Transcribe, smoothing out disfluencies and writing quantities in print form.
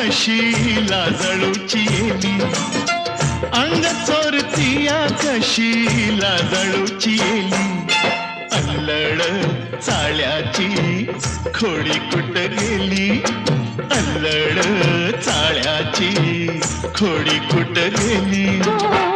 कशी लाजळूची येली, अंग चोरतीया कशी लाजळूची येली. अल्लड चाळ्याची खोडी कुठ गेली, अल्लड चाळ्याची खोडी कुठ गेली.